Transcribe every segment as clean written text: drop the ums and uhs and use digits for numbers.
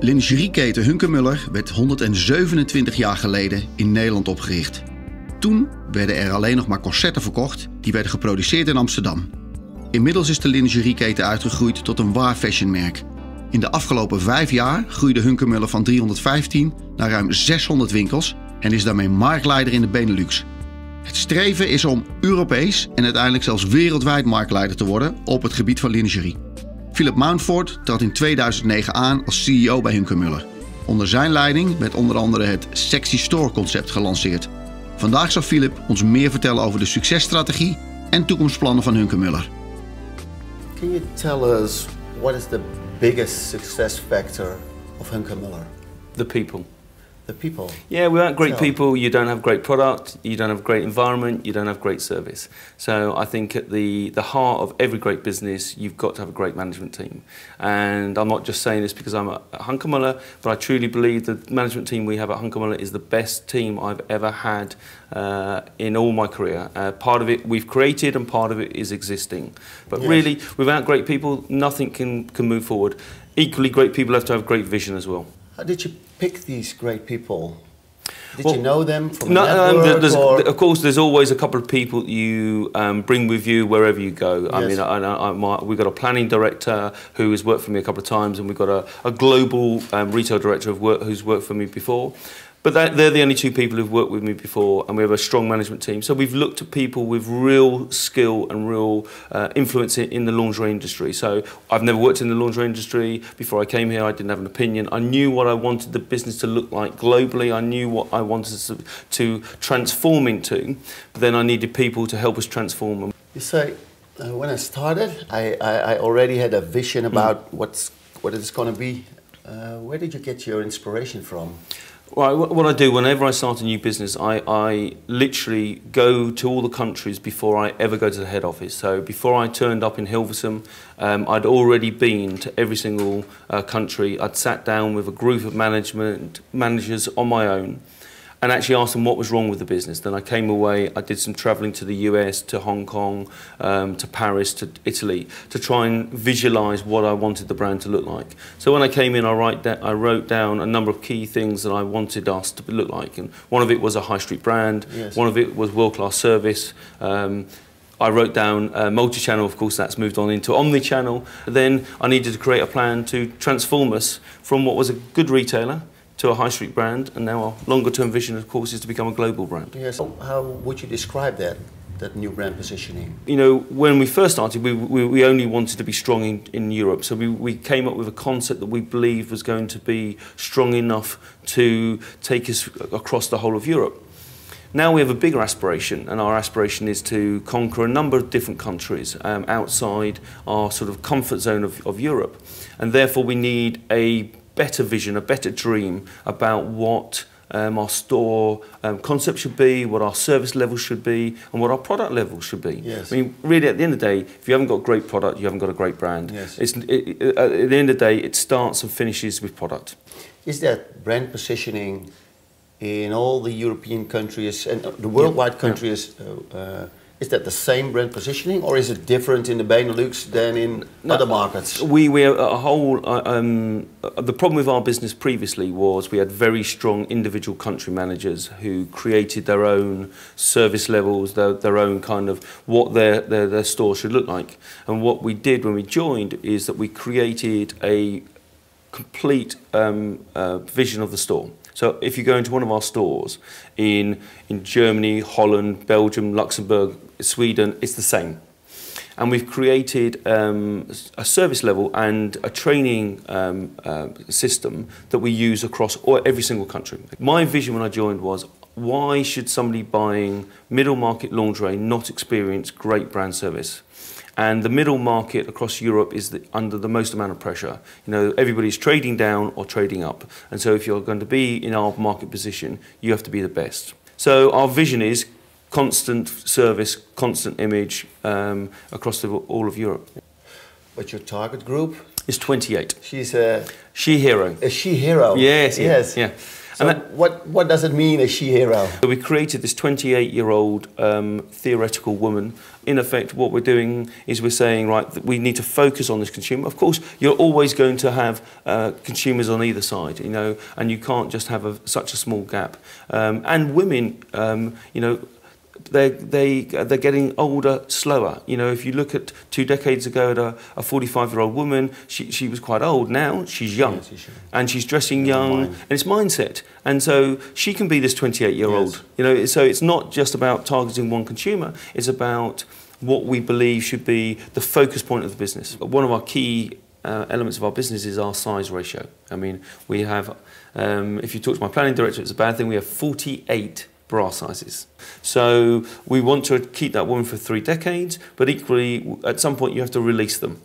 Lingerieketen Hunkemöller werd 127 jaar geleden in Nederland opgericht. Toen werden er alleen nog maar corsetten verkocht die werden geproduceerd in Amsterdam. Inmiddels is de lingerieketen uitgegroeid tot een waar fashionmerk. In de afgelopen 5 jaar groeide Hunkemöller van 315 naar ruim 600 winkels en is daarmee marktleider in de Benelux. Het streven is om Europees en uiteindelijk zelfs wereldwijd marktleider te worden op het gebied van lingerie. Mountford trad in 2009 aan als CEO bij Hunkemöller. Onder zijn leiding werd onder andere het Sexy Store concept gelanceerd. Vandaag zal Philip ons meer vertellen over de successtrategie en toekomstplannen van Hunkemöller. Can you tell us what is the biggest success factor of Hunkemöller? The people. The people. Yeah, without great people, you don't have great product, you don't have great environment, you don't have great service. So I think at the heart of every great business, you've got to have a great management team. And I'm not just saying this because I'm at Hunkemöller, but I truly believe the management team we have at Hunkemöller is the best team I've ever had in all my career. Part of it we've created and part of it is existing. But yes, really, without great people, nothing can move forward. Equally, great people have to have great vision as well. How did you pick these great people? Did you know them from a network? Of course, there's always a couple of people that you bring with you wherever you go. Yes. I mean, we've got a planning director who has worked for me a couple of times, and we've got a global retail director who's worked for me before. But they're the only 2 people who've worked with me before, and we have a strong management team. So we've looked at people with real skill and real influence in the lingerie industry. So I've never worked in the lingerie industry. Before I came here, I didn't have an opinion. I knew what I wanted the business to look like globally. I knew what I wanted to transform into. But then I needed people to help us transform them. You say, when I started, I already had a vision about what it's going to be. Where did you get your inspiration from? Right, what I do whenever I start a new business, I literally go to all the countries before I ever go to the head office. So before I turned up in Hilversum, I'd already been to every single country. I'd sat down with a group of managers on my own and actually asked them what was wrong with the business. Then I came away, I did some travelling to the US, to Hong Kong, to Paris, to Italy, to try and visualise what I wanted the brand to look like. So when I came in, I wrote down a number of key things that I wanted us to look like. And one of it was a high street brand, yes. One of it was world-class service. I wrote down multi-channel, of course that's moved on into omni-channel. Then I needed to create a plan to transform us from what was a good retailer to a high street brand, and now our longer term vision, of course, is to become a global brand. Yes. How would you describe that new brand positioning? You know, when we first started, we only wanted to be strong in Europe, so we came up with a concept that we believed was going to be strong enough to take us across the whole of Europe. Now we have a bigger aspiration, and our aspiration is to conquer a number of different countries outside our sort of comfort zone of Europe, and therefore we need a better vision, a better dream about what our store concept should be, what our service levels should be, and what our product levels should be. Yes. I mean, really, at the end of the day, if you haven't got great product, you haven't got a great brand. Yes. At the end of the day, it starts and finishes with product. Is that brand positioning in all the European countries and the worldwide countries? Is that the same brand positioning, or is it different in the Benelux than in other markets? We are a whole. The problem with our business previously was we had very strong individual country managers who created their own service levels, their own kind of what their store should look like. And what we did when we joined is that we created a complete vision of the store. So if you go into one of our stores in Germany, Holland, Belgium, Luxembourg, Sweden, it's the same. And we've created a service level and a training system that we use across every single country. My vision when I joined was, why should somebody buying middle market lingerie not experience great brand service? And the middle market across Europe is under the most amount of pressure. You know, everybody's trading down or trading up. And so if you're going to be in our market position, you have to be the best. So our vision is constant service, constant image across all of Europe. But your target group? Is 28. She's a she hero. A she hero? Yes, yes. Yeah. So what does it mean, a she hero? So we created this 28-year-old theoretical woman. In effect, what we're doing is we're saying, right, that we need to focus on this consumer. Of course, you're always going to have consumers on either side, you know, and you can't just have such a small gap. And women, you know, they're getting older slower. You know, if you look at 2 decades ago at a 45-year-old woman, she was quite old. Now she's young, and she's dressing young, and it's mindset. And so she can be this 28-year-old. Yes. You know, so it's not just about targeting one consumer. It's about what we believe should be the focus point of the business. One of our key elements of our business is our size ratio. I mean, we have, if you talk to my planning director, it's a bad thing, we have 48 bra sizes. So we want to keep that woman for 3 decades, but equally, at some point you have to release them.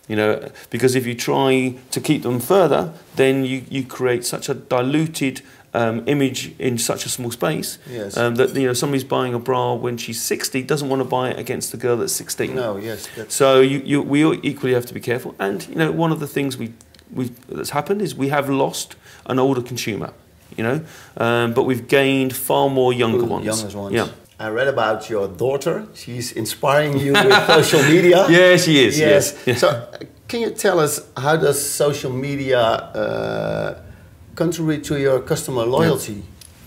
You know, because if you try to keep them further, then you create such a diluted image in such a small space. Yes. That, you know, somebody's buying a bra when she's 60 doesn't want to buy it against the girl that's 16. No, yes. So we equally have to be careful. And, you know, one of the things that's happened is we have lost an older consumer. You know, but we've gained far more younger ones. Yeah. I read about your daughter. She's inspiring you with social media. Yeah, she is. Yes. Yeah. So, can you tell us, how does social media contribute to your customer loyalty? Yeah.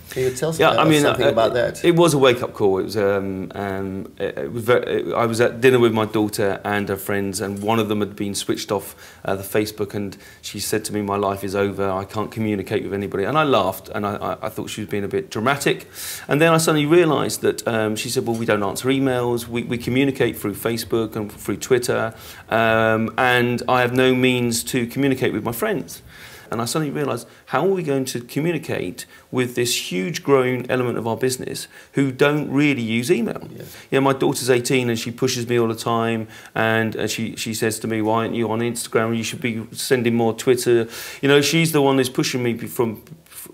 Can you tell us something about that? It was a wake-up call. It was, I was at dinner with my daughter and her friends, and one of them had been switched off the Facebook, and she said to me, "My life is over, I can't communicate with anybody." And I laughed, and I thought she was being a bit dramatic. And then I suddenly realised that she said, "Well, we don't answer emails, we communicate through Facebook and through Twitter, and I have no means to communicate with my friends." And I suddenly realised, how are we going to communicate with this huge growing element of our business who don't really use email? Yes. You know, my daughter's 18 and she pushes me all the time, and she says to me, "Why aren't you on Instagram? You should be sending more Twitter." You know, she's the one that's pushing me from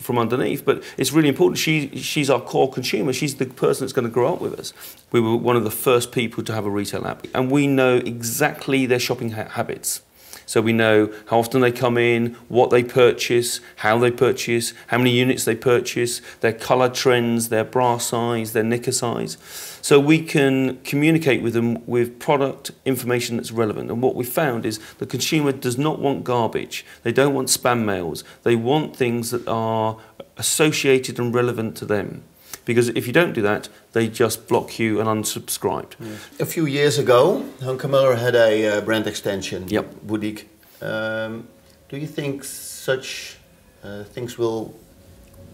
underneath, but it's really important. She's our core consumer. She's the person that's going to grow up with us. We were one of the first people to have a retail app, and we know exactly their shopping habits. So we know how often they come in, what they purchase, how they purchase, how many units they purchase, their colour trends, their bra size, their knicker size. So we can communicate with them with product information that's relevant. And what we found is the consumer does not want garbage. They don't want spam mails. They want things that are associated and relevant to them. Because if you don't do that, they just block you and unsubscribe. Yes. A few years ago, Hunkemöller had a brand extension, yep. boutique. Do you think such things will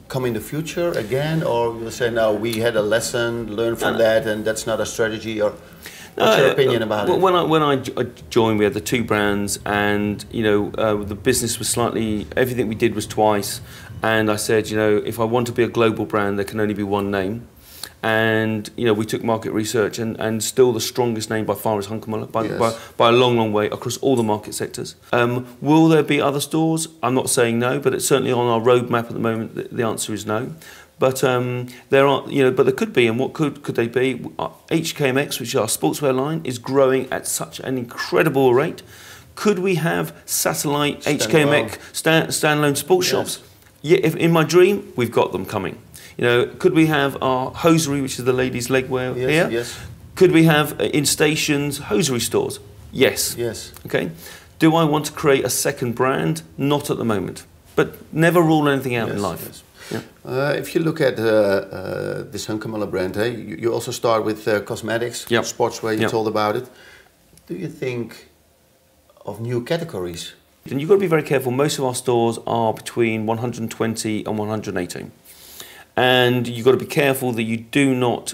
come in the future again, or will say, no, we had a lesson, learn from that, and that's not a strategy? Or what's your opinion about it? When I joined, we had the 2 brands, and you know, the business was slightly, everything we did was twice. And I said, you know, if I want to be a global brand, there can only be one name. And, you know, we took market research, and still the strongest name by far is Hunkemöller, by a long, long way, across all the market sectors. Will there be other stores? I'm not saying no, but it's certainly on our roadmap at the moment. The answer is no. But there are, you know, but there could be, and what could they be? HKMX, which is our sportswear line, is growing at such an incredible rate. Could we have satellite HKMX standalone sports shops? Yeah, in my dream, we've got them coming. You know, could we have our hosiery, which is the ladies' legwear here? Yes. Could we have in stations hosiery stores? Yes. Yes. Okay. Do I want to create a second brand? Not at the moment. But never rule anything out in life. Yes. Yeah. If you look at this Hunkemöller brand, you also start with cosmetics, yep. sportswear. You told about it. Do you think of new categories? And you've got to be very careful. Most of our stores are between 120 and 118. And you've got to be careful that you do not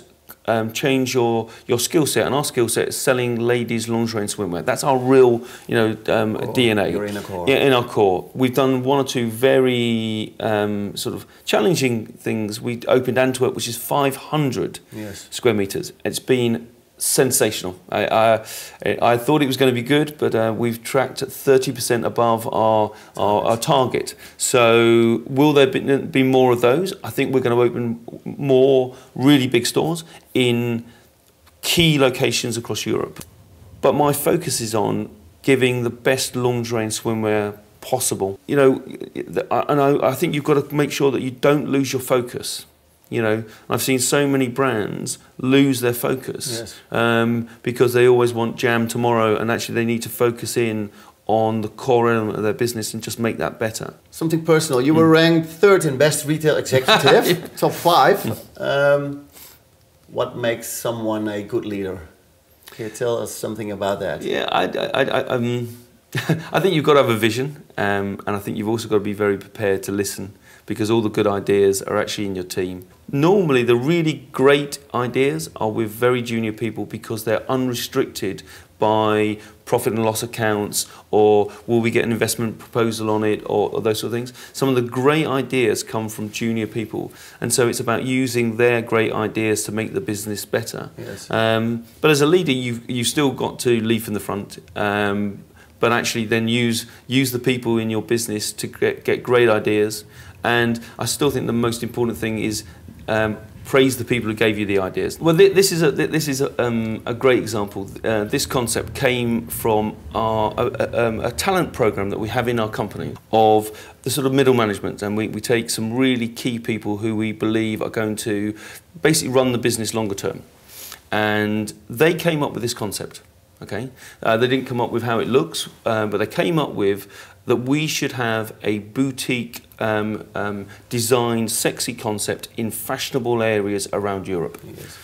change your skill set. And our skill set is selling ladies' lingerie and swimwear. That's our real, you know, DNA. Your inner core. Yeah, in our core. We've done 1 or 2 very sort of challenging things. We opened Antwerp, which is 500 square meters. It's been sensational. I thought it was going to be good, but we've tracked at 30% above our target. So will there be more of those? I think we're going to open more really big stores in key locations across Europe. But my focus is on giving the best lingerie and swimwear possible. You know, I think you've got to make sure that you don't lose your focus. You know, I've seen so many brands lose their focus, yes. Because they always want jam tomorrow, and actually they need to focus in on the core element of their business and just make that better. Something personal. You were ranked 3rd in Best Retail Executive, top 5. What makes someone a good leader? Can you tell us something about that? Yeah, I think you've got to have a vision, and I think you've also got to be very prepared to listen, because all the good ideas are actually in your team. Normally, the really great ideas are with very junior people because they're unrestricted by profit and loss accounts, or will we get an investment proposal on it, or those sort of things. Some of the great ideas come from junior people, and so it's about using their great ideas to make the business better. Yes. But as a leader, you've still got to lead from the front. But actually then use the people in your business to get great ideas. And I still think the most important thing is praise the people who gave you the ideas. Well, this is a great example. This concept came from a talent program that we have in our company of the sort of middle management, and we take some really key people who we believe are going to basically run the business longer term. And they came up with this concept. Okay, they didn't come up with how it looks, but they came up with that we should have a boutique designed sexy concept in fashionable areas around Europe. Yes.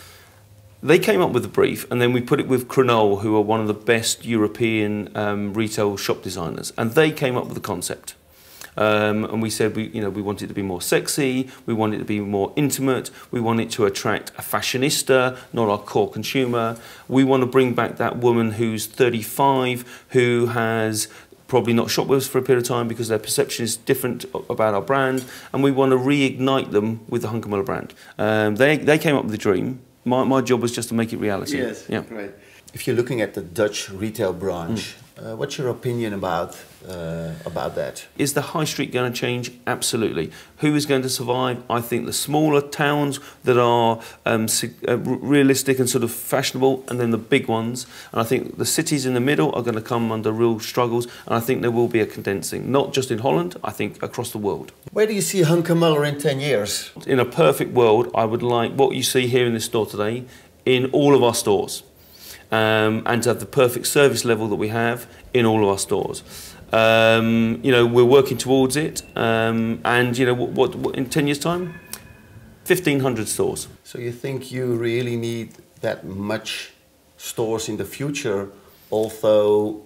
They came up with the brief, and then we put it with Cronoll, who are one of the best European retail shop designers, and they came up with the concept. And we said we want it to be more sexy, we want it to be more intimate, we want it to attract a fashionista, not our core consumer. We want to bring back that woman who's 35, who has probably not shopped with us for a period of time because their perception is different about our brand, and we want to reignite them with the Hunkemöller brand. They came up with the dream. My job was just to make it reality. Yes, yeah. Great. If you're looking at the Dutch retail branch, what's your opinion about that? Is the high street going to change? Absolutely. Who is going to survive? I think the smaller towns that are realistic and sort of fashionable, and then the big ones. And I think the cities in the middle are going to come under real struggles, and I think there will be a condensing, not just in Holland, I think across the world. Where do you see Hunkemöller in 10 years? In a perfect world, I would like what you see here in this store today in all of our stores. And to have the perfect service level that we have in all of our stores. We're working towards it, and what in 10 years' time, 1,500 stores. So you think you really need that much stores in the future, although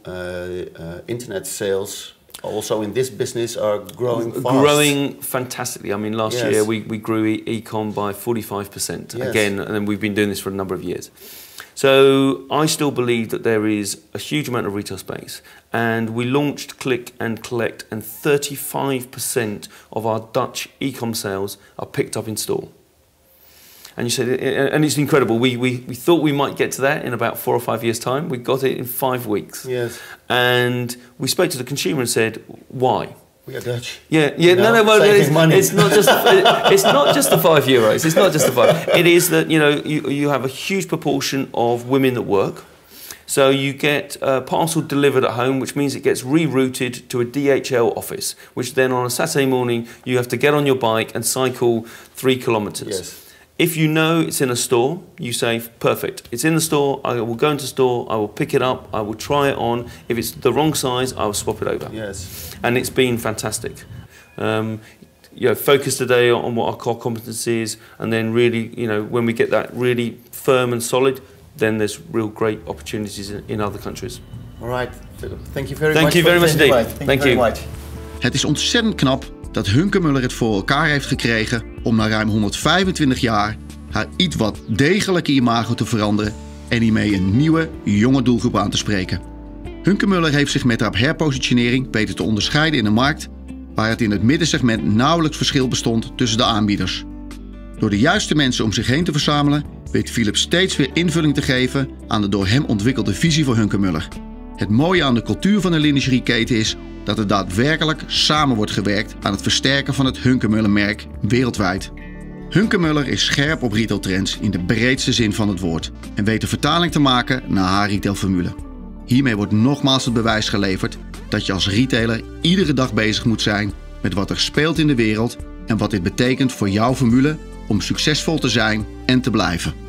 internet sales also in this business are growing fast? Growing fantastically. I mean, last Yes. year we grew e-com by 45%, Yes. again, and then we've been doing this for a number of years. So I still believe that there is a huge amount of retail space, and we launched Click and Collect, and 35% of our Dutch e-com sales are picked up in store. And you said, and it's incredible. We thought we might get to that in about 4 or 5 years' time. We got it in 5 weeks. Yes. And we spoke to the consumer and said, why? We are Dutch. Yeah. No. Well, it's not just the €5. It's not just the 5. It is that you have a huge proportion of women that work. So you get a parcel delivered at home, which means it gets rerouted to a DHL office, which then on a Saturday morning you have to get on your bike and cycle 3 kilometres. Yes. If you know it's in a store, you say, perfect, it's in the store, I will go into store, I will pick it up, I will try it on. If it's the wrong size, I will swap it over. Yes. And it's been fantastic. Focus today on what our core competence is, and then really, when we get that really firm and solid, then there's real great opportunities in other countries. All right, Philip, thank you very much. Thank you very much indeed. Thank you very much. Het is ontzettend knap dat Hunkemöller het voor elkaar heeft gekregen om na ruim 125 jaar haar iets wat degelijke imago te veranderen en hiermee een nieuwe, jonge doelgroep aan te spreken. Hunkemöller heeft zich met haar herpositionering weten te onderscheiden in een markt waar het in het middensegment nauwelijks verschil bestond tussen de aanbieders. Door de juiste mensen om zich heen te verzamelen, weet Philip steeds weer invulling te geven aan de door hem ontwikkelde visie voor Hunkemöller. Het mooie aan de cultuur van de lingerieketen is dat er daadwerkelijk samen wordt gewerkt aan het versterken van het Hunkemöller-merk wereldwijd. Hunkemöller is scherp op retailtrends in de breedste zin van het woord en weet de vertaling te maken naar haar retailformule. Hiermee wordt nogmaals het bewijs geleverd dat je als retailer iedere dag bezig moet zijn met wat er speelt in de wereld en wat dit betekent voor jouw formule om succesvol te zijn en te blijven.